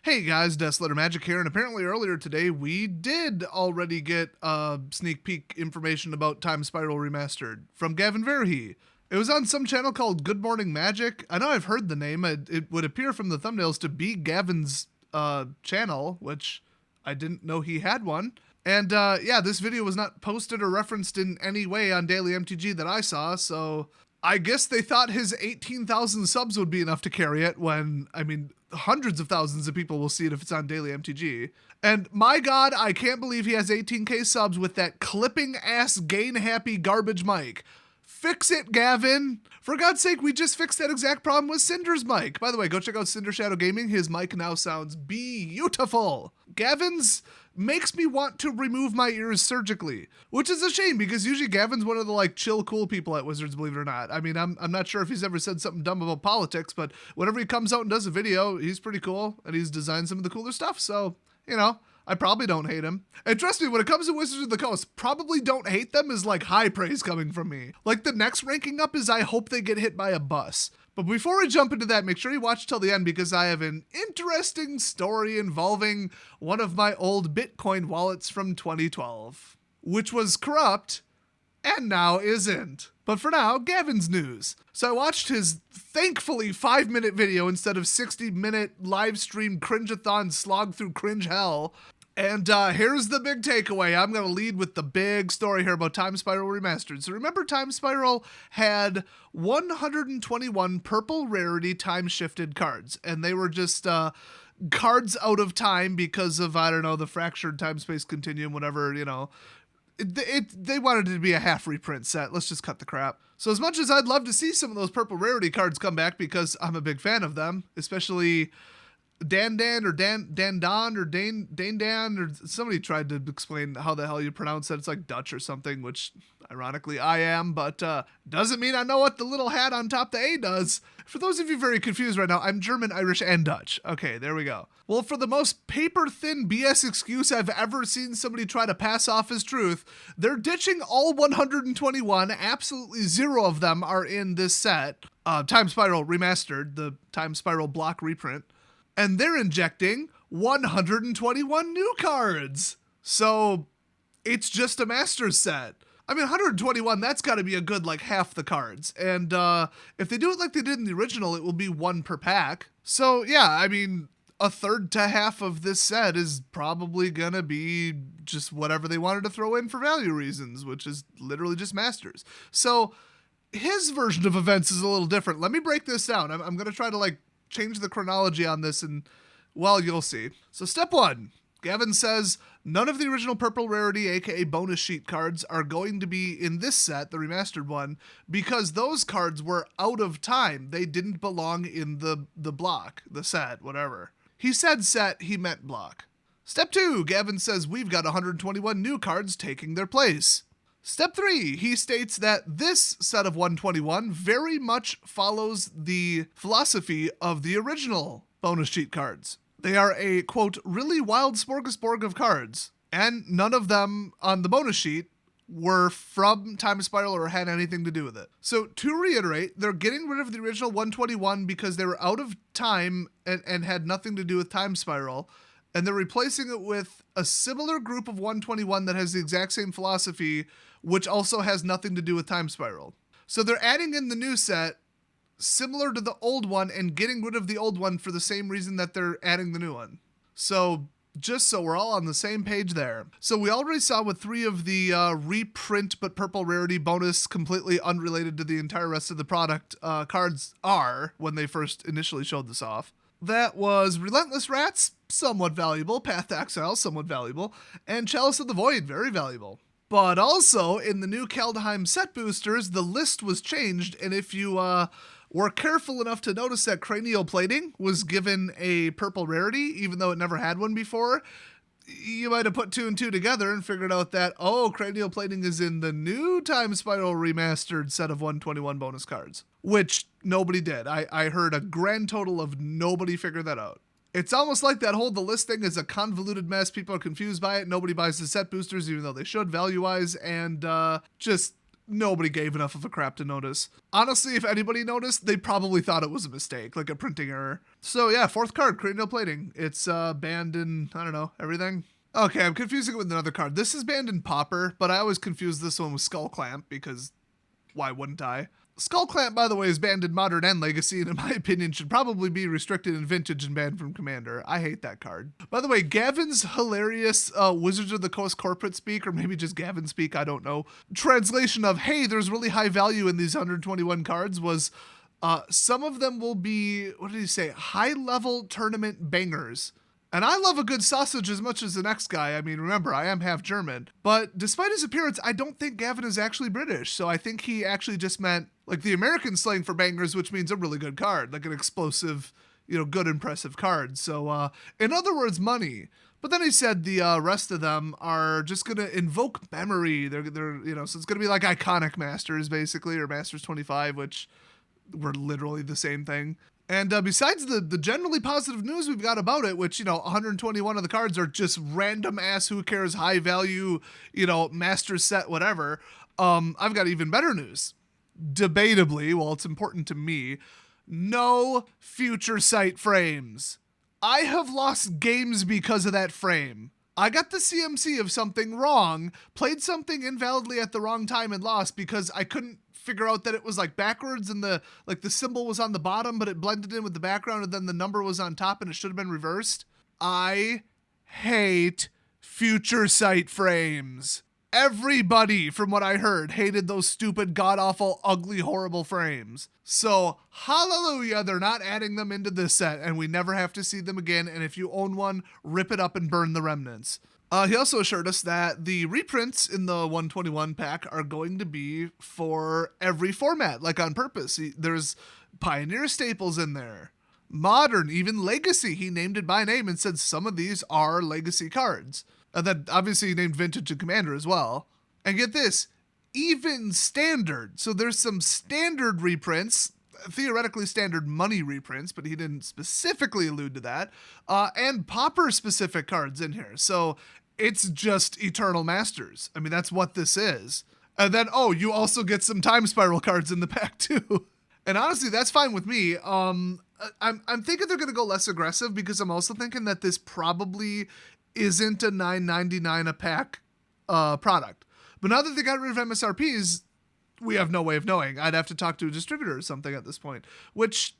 Hey guys, Deathletter Magic here, and apparently earlier today we did already get sneak peek information about Time Spiral Remastered from Gavin Verhey. It was on some channel called Good Morning Magic. I know I've heard the name. It would appear from the thumbnails to be Gavin's channel, which I didn't know he had one. And yeah, this video was not posted or referenced in any way on Daily MTG that I saw, so I guess they thought his 18,000 subs would be enough to carry it when, I mean, hundreds of thousands of people will see it if it's on Daily MTG. And my God, I can't believe he has 18k subs with that clipping ass gain happy garbage mic. Fix it, Gavin. For God's sake, we just fixed that exact problem with Cinder's mic. By the way, go check out Cinder Shadow Gaming. His mic now sounds beautiful. Gavin's makes me want to remove my ears surgically, which is a shame because usually Gavin's one of the like chill, cool people at Wizards, believe it or not. I mean, I'm not sure if he's ever said something dumb about politics, but whenever he comes out and does a video, he's pretty cool and he's designed some of the cooler stuff. So, you know, I probably don't hate him. And trust me, when it comes to Wizards of the Coast, probably don't hate them is like high praise coming from me. Like the next ranking up is I hope they get hit by a bus. But before we jump into that, make sure you watch till the end because I have an interesting story involving one of my old Bitcoin wallets from 2012, which was corrupt and now isn't. But for now, Gavin's news. So I watched his thankfully 5-minute video instead of 60-minute live stream cringe-a-thon slog through cringe hell. And here's the big takeaway. I'm going to lead with the big story here about Time Spiral Remastered. So remember, Time Spiral had 121 purple rarity time-shifted cards. And they were just cards out of time because of, I don't know, the fractured time-space continuum, whatever, you know. They wanted it to be a half reprint set. Let's just cut the crap. So as much as I'd love to see some of those purple rarity cards come back because I'm a big fan of them, especially Dan or Dan or Dan or somebody tried to explain how the hell you pronounce that. It's like Dutch or something, which ironically I am, but doesn't mean I know what the little hat on top the A does. For those of you very confused right now, I'm German, Irish, and Dutch. Okay, there we go. Well, for the most paper-thin BS excuse I've ever seen somebody try to pass off as truth, they're ditching all 121. Absolutely zero of them are in this set. Time Spiral Remastered, the Time Spiral block reprint. And they're injecting 121 new cards. So it's just a Masters set. I mean, 121, that's got to be a good, like, half the cards. And if they do it like they did in the original, it will be one per pack. So, yeah, I mean, a third to half of this set is probably going to be just whatever they wanted to throw in for value reasons, which is literally just Masters. So his version of events is a little different. Let me break this down. I'm going to try to, like, change the chronology on this and, well, you'll see. So step one, Gavin says none of the original purple rarity, aka bonus sheet cards, are going to be in this set, the remastered one, because those cards were out of time. They didn't belong in the block, the set, whatever. He said set, he meant block. Step two, Gavin says we've got 121 new cards taking their place. Step 3, he states that this set of 121 very much follows the philosophy of the original bonus sheet cards. They are a, quote, really wild smorgasbord of cards, and none of them on the bonus sheet were from Time Spiral or had anything to do with it. So to reiterate, they're getting rid of the original 121 because they were out of time and had nothing to do with Time Spiral, and they're replacing it with a similar group of 121 that has the exact same philosophy, which also has nothing to do with Time Spiral. So they're adding in the new set similar to the old one and getting rid of the old one for the same reason that they're adding the new one. So just so we're all on the same page there. So we already saw what 3 of the reprint but purple rarity bonus, completely unrelated to the entire rest of the product, cards are when they first initially showed this off. That was Relentless Rats, somewhat valuable, Path to Exile, somewhat valuable, and Chalice of the Void, very valuable. But also, in the new Kaldheim set boosters, the list was changed, and if you were careful enough to notice that Cranial Plating was given a purple rarity, even though it never had one before, you might have put 2 and 2 together and figured out that, oh, Cranial Plating is in the new Time Spiral Remastered set of 121 bonus cards, which nobody did. I heard a grand total of nobody figured that out. It's almost like that whole the list thing is a convoluted mess. People are confused by it. Nobody buys the set boosters, even though they should value-wise. And just nobody gave enough of a crap to notice. Honestly, if anybody noticed, they probably thought it was a mistake, like a printing error. So yeah, fourth card, cranial plating. It's banned in, I don't know, everything. Okay, I'm confusing it with another card. This is banned in Pauper, but I always confuse this one with Skull Clamp because why wouldn't I? Skull Clamp, by the way, is banned in Modern and Legacy, and in my opinion should probably be restricted in Vintage and banned from Commander. I hate that card. By the way, Gavin's hilarious Wizards of the Coast corporate speak, or maybe just Gavin speak, I don't know, translation of, hey, there's really high value in these 121 cards was, some of them will be, what did he say, high-level tournament bangers. And I love a good sausage as much as the next guy. I mean, remember, I am half German. But despite his appearance, I don't think Gavin is actually British. So I think he actually just meant like the American slang for bangers, which means a really good card, like an explosive, good, impressive card. So in other words, money. But then he said the rest of them are just going to invoke memory. They're so it's going to be like iconic Masters, basically, or Masters 25, which were literally the same thing. And besides the generally positive news we've got about it, which, 121 of the cards are just random ass, who cares, high value, master set, whatever. I've got even better news. Debatably, well, it's important to me, no future sight frames. I have lost games because of that frame. I got the CMC of something wrong, played something invalidly at the wrong time and lost because I couldn't figure out that it was like backwards and the symbol was on the bottom, but it blended in with the background and then the number was on top and it should have been reversed. I hate future sight frames. Everybody, from what I heard, hated those stupid, god-awful, ugly, horrible frames. So, hallelujah, they're not adding them into this set, and we never have to see them again, and if you own one, rip it up and burn the remnants. He also assured us that the reprints in the 121 pack are going to be for every format, like on purpose. There's Pioneer staples in there. Modern, even Legacy, he named it by name and said some of these are Legacy cards. And then obviously he named Vintage and Commander as well. And get this, even Standard. So there's some Standard reprints, theoretically standard money reprints, but he didn't specifically allude to that. And Pauper specific cards in here. So it's just Eternal Masters. I mean, that's what this is. And then, you also get some Time Spiral cards in the pack too. And honestly, that's fine with me. I'm thinking they're going to go less aggressive because I'm also thinking that this probably isn't a $9.99 a pack product. But now that they got rid of MSRPs, we have no way of knowing. I'd have to talk to a distributor or something at this point, which,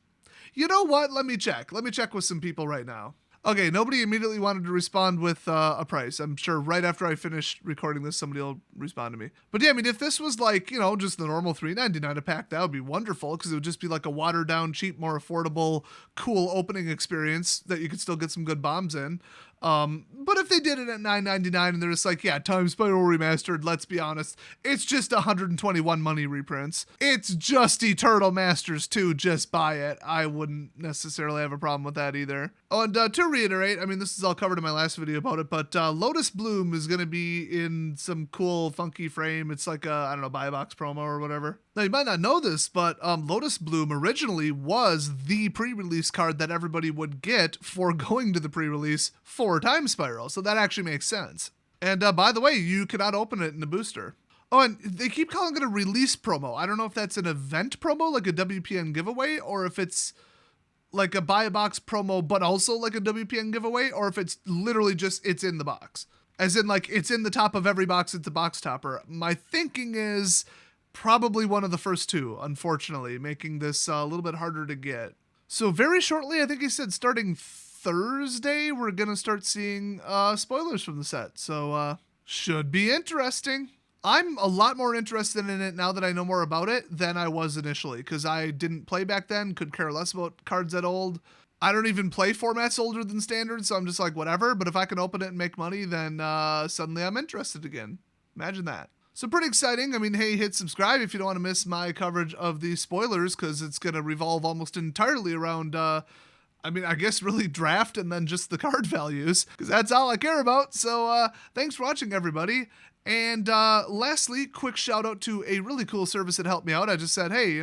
you know what? Let me check with some people right now. Okay, nobody immediately wanted to respond with a price. I'm sure right after I finish recording this, somebody will respond to me. But yeah, I mean, if this was like, just the normal $3.99 a pack, that would be wonderful because it would just be like a watered down, cheap, more affordable, cool opening experience that you could still get some good bombs in. But if they did it at $9.99 and they're just like, yeah, Time Spiral Remastered, let's be honest, it's just 121 money reprints. It's just Eternal Masters 2, just buy it. I wouldn't necessarily have a problem with that either. Oh, and to reiterate, I mean, this is all covered in my last video about it, but Lotus Bloom is going to be in some cool, funky frame. It's like a, buy a box promo or whatever. Now, you might not know this, but Lotus Bloom originally was the pre-release card that everybody would get for going to the pre-release for Time Spiral, so that actually makes sense. And by the way, you cannot open it in a booster. Oh, and they keep calling it a release promo. I don't know if that's an event promo, like a WPN giveaway, or if it's like a buy a box promo, but also like a WPN giveaway, or if it's literally just, it's in the box. As in, like, it's in the top of every box, it's a box topper. My thinking is probably one of the first two, unfortunately, making this a little bit harder to get. So very shortly, I think he said starting Thursday, we're going to start seeing spoilers from the set. So should be interesting. I'm a lot more interested in it now that I know more about it than I was initially, because I didn't play back then, could care less about cards that old. I don't even play formats older than Standard, so I'm just like, whatever. But if I can open it and make money, then suddenly I'm interested again. Imagine that. So pretty exciting. I mean, hey, hit subscribe if you don't want to miss my coverage of these spoilers, because it's going to revolve almost entirely around, I guess really draft and then just the card values, because that's all I care about. So thanks for watching, everybody. And lastly, quick shout out to a really cool service that helped me out. I just said, hey,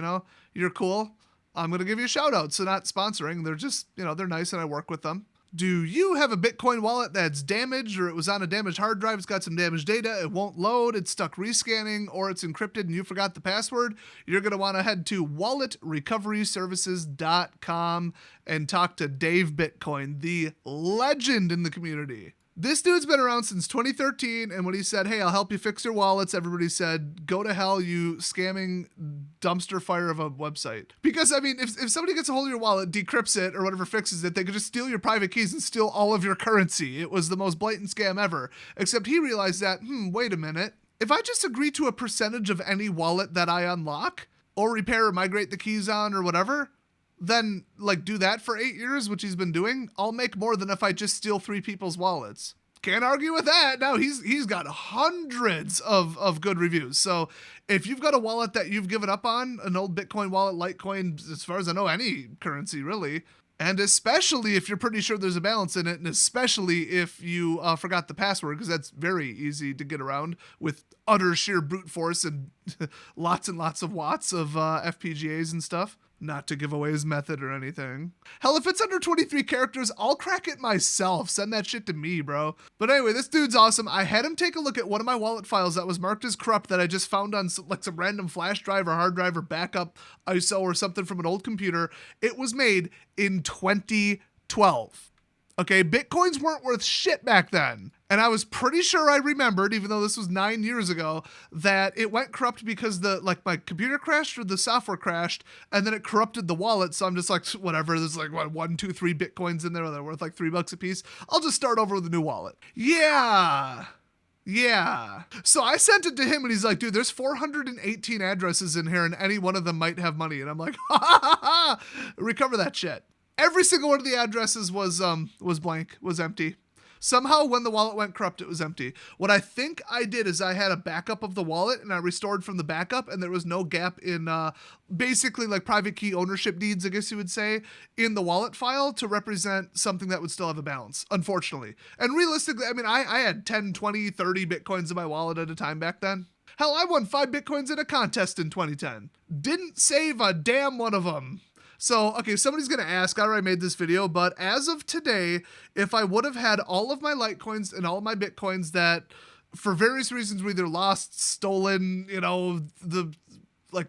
you're cool. I'm going to give you a shout out. So not sponsoring. They're just, they're nice and I work with them. Do you have a Bitcoin wallet that's damaged, or it was on a damaged hard drive, it's got some damaged data, it won't load, it's stuck rescanning, or it's encrypted and you forgot the password? You're going to want to head to walletrecoveryservices.com and talk to Dave Bitcoin, the legend in the community. This dude's been around since 2013, and when he said, hey, I'll help you fix your wallets, everybody said, go to hell, you scamming dumpster fire of a website. Because, I mean, if somebody gets a hold of your wallet, decrypts it, or whatever, fixes it, they could just steal your private keys and steal all of your currency. It was the most blatant scam ever. Except he realized that, wait a minute. If I just agree to a percentage of any wallet that I unlock, or repair or migrate the keys on, or whatever, then like do that for 8 years, which he's been doing, I'll make more than if I just steal 3 people's wallets. Can't argue with that. Now he's got hundreds of good reviews. So if you've got a wallet that you've given up on, an old Bitcoin wallet, Litecoin, as far as I know, any currency really, and especially if you're pretty sure there's a balance in it, and especially if you forgot the password, because that's very easy to get around with utter sheer brute force and lots and lots of watts of FPGAs and stuff. Not to give away his method or anything. Hell, if it's under 23 characters, I'll crack it myself. Send that shit to me, bro. But anyway, this dude's awesome. I had him take a look at one of my wallet files that was marked as corrupt that I just found on like some random flash drive or hard drive or backup ISO or something from an old computer. It was made in 2012. Okay, Bitcoins weren't worth shit back then. And I was pretty sure I remembered, even though this was 9 years ago, that it went corrupt because my computer crashed or the software crashed, and then it corrupted the wallet. So I'm just like, whatever, there's like, 1, 2, 3 Bitcoins in there that are worth like $3 a piece. I'll just start over with a new wallet. Yeah. So I sent it to him and he's like, dude, there's 418 addresses in here and any one of them might have money. And I'm like, recover that shit. Every single one of the addresses was blank, was empty. Somehow when the wallet went corrupt, it was empty. What I think I did is I had a backup of the wallet and I restored from the backup, and there was no gap in basically like private key ownership deeds, I guess you would say, in the wallet file to represent something that would still have a balance, unfortunately. And realistically, I mean, I had 10, 20, 30 Bitcoins in my wallet at a time back then. Hell, I won 5 Bitcoins in a contest in 2010. Didn't save a damn one of them. So, okay, somebody's going to ask, I already made this video, but as of today, if I would have had all of my Litecoins and all of my Bitcoins that for various reasons were either lost, stolen, the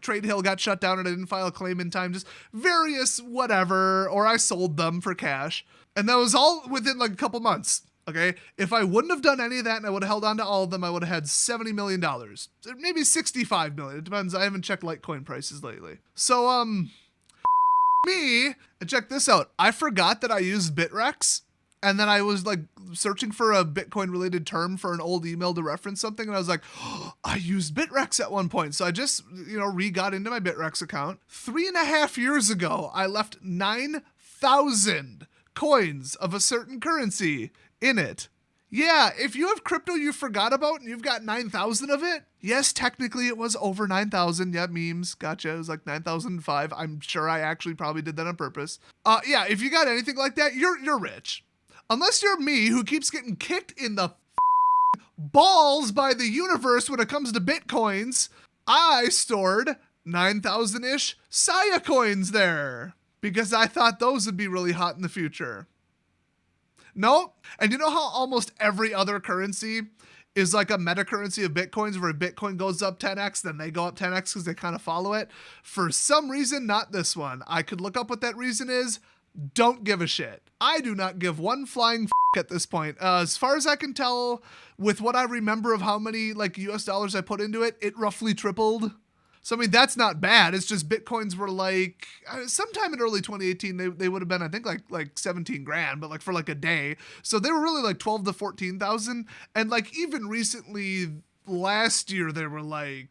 trade hail got shut down and I didn't file a claim in time, just various whatever, or I sold them for cash. And that was all within like a couple months. Okay, if I wouldn't have done any of that and I would have held on to all of them, I would have had $70 million. Maybe $65 million. It depends. I haven't checked Litecoin prices lately. So, me, and check this out. I forgot that I used Bitrex, and then I was like searching for a Bitcoin related term for an old email to reference something, and I was like, I used Bitrex at one point. So I just, got into my Bitrex account. 3.5 years ago, I left 9,000 coins of a certain currency in it. Yeah, if you have crypto you forgot about and you've got 9,000 of it, yes, technically it was over 9,000. Yeah, memes. Gotcha. It was like 9,005. I'm sure I actually probably did that on purpose. Yeah, if you got anything like that, you're rich. Unless you're me, who keeps getting kicked in the balls by the universe when it comes to Bitcoins. I stored 9,000-ish Saya coins there because I thought those would be really hot in the future. Nope. And you know how almost every other currency is like a meta currency of Bitcoins, where Bitcoin goes up 10x, then they go up 10x because they kind of follow it? For some reason, not this one. I could look up what that reason is. Don't give a shit. I do not give one flying at this point. As far as I can tell, with what I remember of how many like US dollars I put into it, it roughly tripled. So, I mean, that's not bad. It's just Bitcoins were like, sometime in early 2018, they would have been, I think, like 17 grand, but like for like a day. So they were really like 12 to 14,000. And like even recently, last year, they were like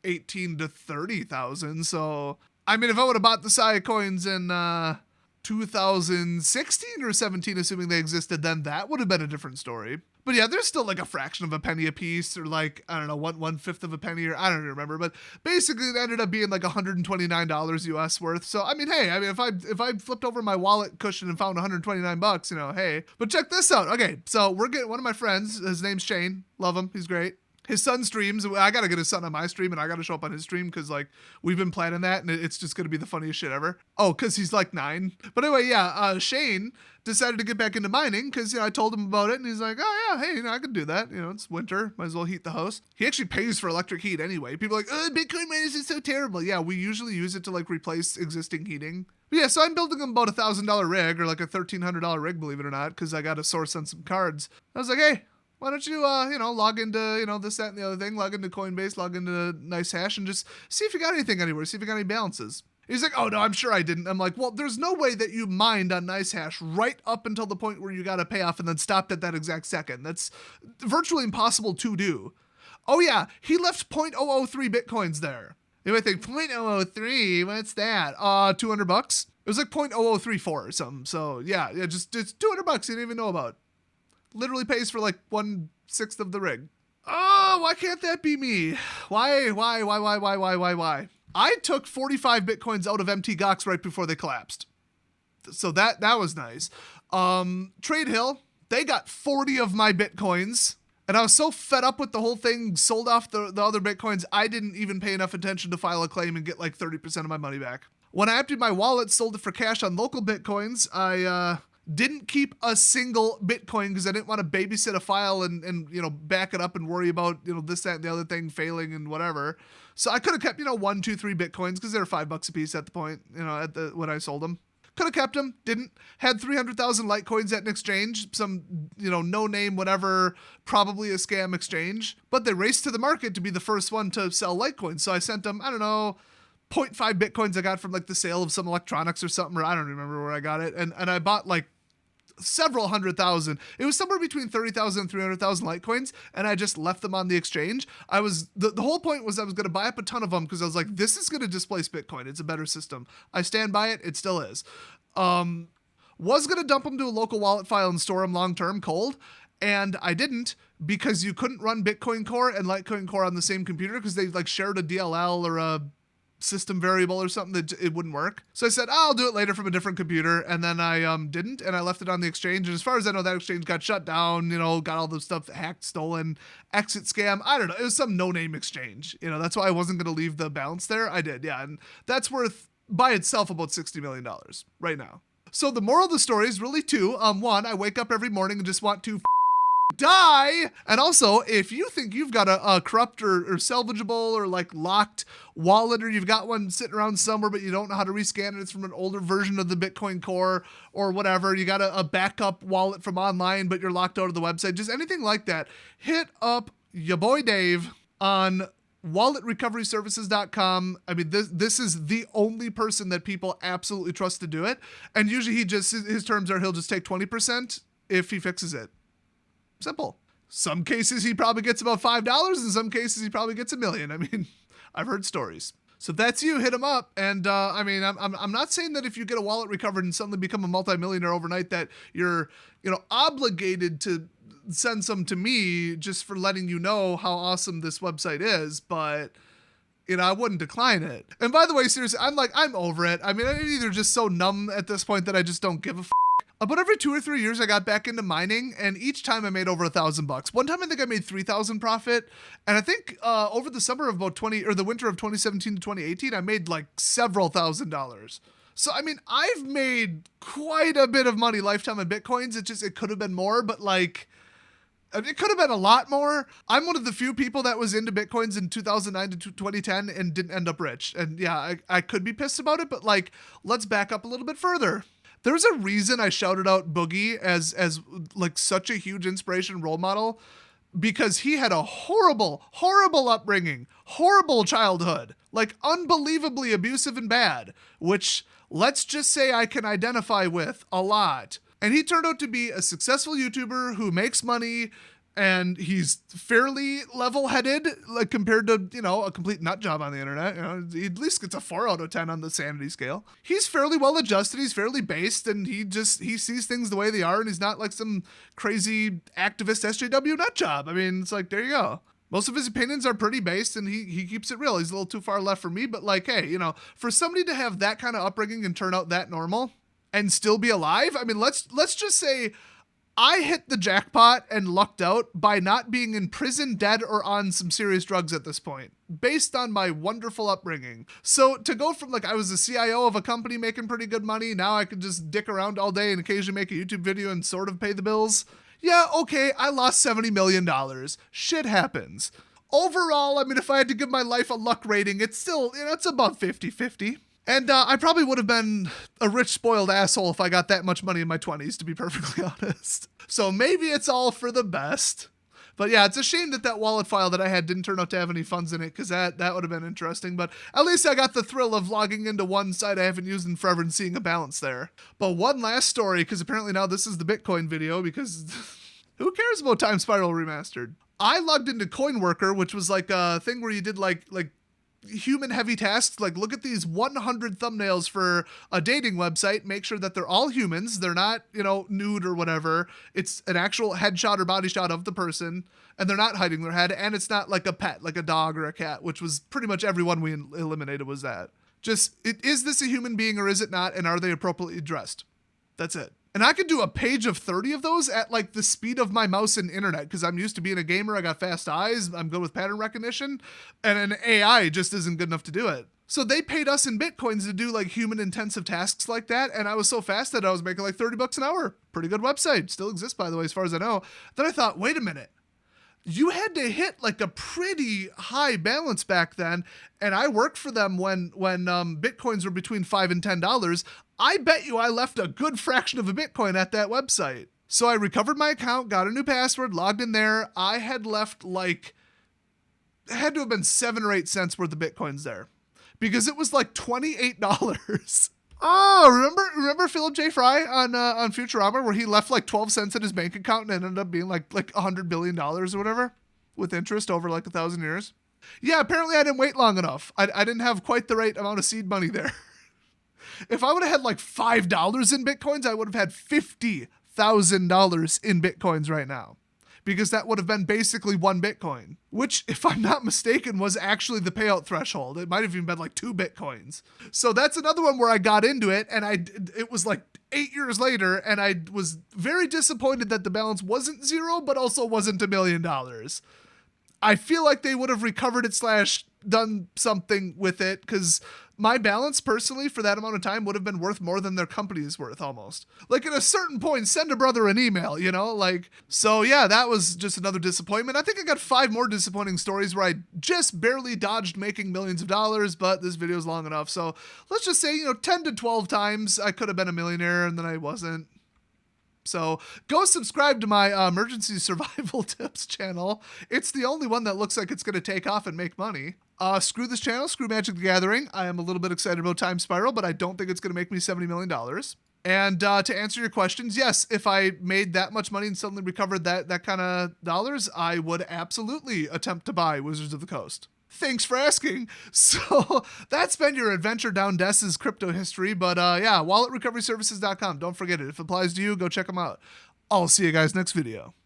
18 to 30,000. So, I mean, if I would have bought the Saya coins in 2016 or 17, assuming they existed, then that would have been a different story. But yeah, there's still like a fraction of a penny a piece, or like, I don't know, 1/5 of a penny, or I don't even remember. But basically it ended up being like $129 US worth. So, I mean, hey, if I flipped over my wallet cushion and found $129, hey. But check this out. Okay, so we're getting one of my friends, his name's Shane. Love him. He's great. His son streams. I gotta get his son on my stream, and I gotta show up on his stream because like we've been planning that, and it's just gonna be the funniest shit ever. Oh, because he's like 9. But anyway, yeah. Shane decided to get back into mining because I told him about it, and he's like, oh yeah, hey, I can do that. It's winter, might as well heat the house. He actually pays for electric heat anyway. People are like, oh, Bitcoin miners is so terrible. Yeah, we usually use it to like replace existing heating. But yeah, so I'm building him about $1,000 rig or like a $1,300 rig, believe it or not, because I got a source on some cards. I was like, hey, why don't you, log into, this, that, and the other thing, log into Coinbase, log into NiceHash, and just see if you got anything anywhere, see if you got any balances. He's like, oh, no, I'm sure I didn't. I'm like, well, there's no way that you mined on NiceHash right up until the point where you got a payoff and then stopped at that exact second. That's virtually impossible to do. Oh, yeah, he left 0.003 Bitcoins there. You might think, 0.003, what's that? $200? It was like 0.0034 or something. So, yeah, just $200 you didn't even know about. Literally pays for like 1/6 of the rig. Oh, why can't that be me? Why? I took 45 Bitcoins out of MT Gox right before they collapsed. So that was nice. Trade Hill, they got 40 of my Bitcoins. And I was so fed up with the whole thing, sold off the other Bitcoins, I didn't even pay enough attention to file a claim and get like 30% of my money back. When I emptied my wallet, sold it for cash on local Bitcoins, I didn't keep a single Bitcoin because I didn't want to babysit a file and back it up and worry about, this, that, and the other thing failing and whatever. So I could have kept, 1, 2, 3 Bitcoins because they were $5 a piece at the point, when I sold them. Could have kept them, didn't. Had 300,000 Litecoins at an exchange, some, no name, whatever, probably a scam exchange. But they raced to the market to be the first one to sell Litecoins. So I sent them, 0.5 Bitcoins I got from like the sale of some electronics or something, or I don't remember where I got it. And I bought like several 100,000. It was somewhere between 30,000 and 300,000 Litecoins, and I just left them on the exchange. The whole point was I was going to buy up a ton of them because I was like, this is going to displace Bitcoin. It's a better system. I stand by it. It still is. Was going to dump them to a local wallet file and store them long-term cold, and I didn't because you couldn't run Bitcoin Core and Litecoin Core on the same computer because they like shared a DLL or a system variable or something that it wouldn't work. So I said, I'll do it later from a different computer. And then I didn't, and I left it on the exchange. And as far as I know, that exchange got shut down, got all the stuff hacked, stolen, exit scam. I don't know. It was some no-name exchange. That's why I wasn't going to leave the balance there. I did, yeah. And that's worth by itself about $60 million right now. So the moral of the story is really two. One, I wake up every morning and just want to die. And also, if you think you've got a corrupt or salvageable or like locked wallet, or you've got one sitting around somewhere but you don't know how to rescan it, it's from an older version of the Bitcoin Core or whatever, you got a backup wallet from online but you're locked out of the website, just anything like that, hit up your boy Dave on walletrecoveryservices.com. I mean, this is the only person that people absolutely trust to do it. And usually his terms are he'll just take 20% if he fixes it. Simple. Some cases he probably gets about $5. In some cases he probably gets $1 million. I mean, I've heard stories. So if that's you, hit him up. And I'm not saying that if you get a wallet recovered and suddenly become a multimillionaire overnight that you're obligated to send some to me just for letting you know how awesome this website is, but I wouldn't decline it. And by the way, seriously, I'm over it. I mean, I'm either just so numb at this point that I just don't give a About every 2 or 3 years, I got back into mining, and each time I made over $1,000. One time, I think I made 3,000 profit, and I think over the summer of the winter of 2017 to 2018, I made like several $1,000s. So I mean, I've made quite a bit of money lifetime in Bitcoins. It could have been more, but like, it could have been a lot more. I'm one of the few people that was into Bitcoins in 2009 to 2010 and didn't end up rich. And yeah, I could be pissed about it, but like, let's back up a little bit further. There's a reason I shouted out Boogie as like such a huge inspiration role model, because he had a horrible upbringing, horrible childhood, like unbelievably abusive and bad, which let's just say I can identify with a lot. And he turned out to be a successful YouTuber who makes money, and he's fairly level-headed, like compared to, a complete nut job on the internet. He at least gets a 4 out of 10 on the sanity scale. He's fairly well-adjusted, he's fairly based, and he sees things the way they are, and he's not like some crazy activist SJW nut job. I mean, it's like, there you go. Most of his opinions are pretty based, and he keeps it real. He's a little too far left for me, but like, hey, for somebody to have that kind of upbringing and turn out that normal and still be alive, I mean, let's just say I hit the jackpot and lucked out by not being in prison, dead, or on some serious drugs at this point, based on my wonderful upbringing. So to go from like I was the CIO of a company making pretty good money, now I could just dick around all day and occasionally make a YouTube video and sort of pay the bills. Yeah, okay, I lost $70 million. Shit happens. Overall, I mean, if I had to give my life a luck rating, it's still, it's above 50-50. And I probably would have been a rich, spoiled asshole if I got that much money in my 20s, to be perfectly honest. So maybe it's all for the best. But yeah, it's a shame that that wallet file that I had didn't turn out to have any funds in it, because that would have been interesting. But at least I got the thrill of logging into one site I haven't used in forever and seeing a balance there. But one last story, because apparently now this is the Bitcoin video, because who cares about Time Spiral Remastered? I logged into Coinworker, which was like a thing where you did like human heavy tasks, like look at these 100 thumbnails for a dating website, make sure that they're all humans, they're not, nude or whatever, it's an actual headshot or body shot of the person, and they're not hiding their head, and it's not like a pet, like a dog or a cat, which was pretty much everyone we eliminated was that. Just, is this a human being or is it not, and are they appropriately dressed? That's it. And I could do a page of 30 of those at like the speed of my mouse and internet, because I'm used to being a gamer. I got fast eyes. I'm good with pattern recognition, and an AI just isn't good enough to do it. So they paid us in Bitcoins to do like human intensive tasks like that. And I was so fast that I was making like $30 an hour. Pretty good website. Still exists, by the way, as far as I know. Then I thought, wait a minute. You had to hit like a pretty high balance back then, and I worked for them when Bitcoins were between $5 and $10. I bet you I left a good fraction of a Bitcoin at that website. So I recovered my account, got a new password, logged in there. I had left it had to have been 7 or 8 cents worth of Bitcoins there, because it was like $28. Oh, remember Philip J. Fry on Futurama, where he left like 12 cents in his bank account and ended up being like $100 billion or whatever, with interest over like 1,000 years? Yeah, apparently I didn't wait long enough. I didn't have quite the right amount of seed money there. If I would have had like $5 in Bitcoins, I would have had $50,000 in Bitcoins right now, because that would have been basically 1 Bitcoin, which, if I'm not mistaken, was actually the payout threshold. It might have even been like 2 Bitcoins. So that's another one where I got into it, and it was like 8 years later, and I was very disappointed that the balance wasn't 0, but also wasn't $1 million. I feel like they would have recovered it / done something with it, because my balance personally for that amount of time would have been worth more than their company is worth almost. Like at a certain point, send a brother an email, so yeah, that was just another disappointment. I think I got 5 more disappointing stories where I just barely dodged making millions of dollars, but this video is long enough. So let's just say, 10 to 12 times I could have been a millionaire and then I wasn't. So go subscribe to my emergency survival tips channel. It's the only one that looks like it's going to take off and make money. Screw this channel, screw Magic the Gathering. I am a little bit excited about Time Spiral, but I don't think it's going to make me $70 million. And to answer your questions, yes, if I made that much money and suddenly recovered that kind of dollars, I would absolutely attempt to buy Wizards of the Coast. Thanks for asking. So that's been your adventure down Des's crypto history. But yeah, walletrecoveryservices.com. Don't forget it. If it applies to you, go check them out. I'll see you guys next video.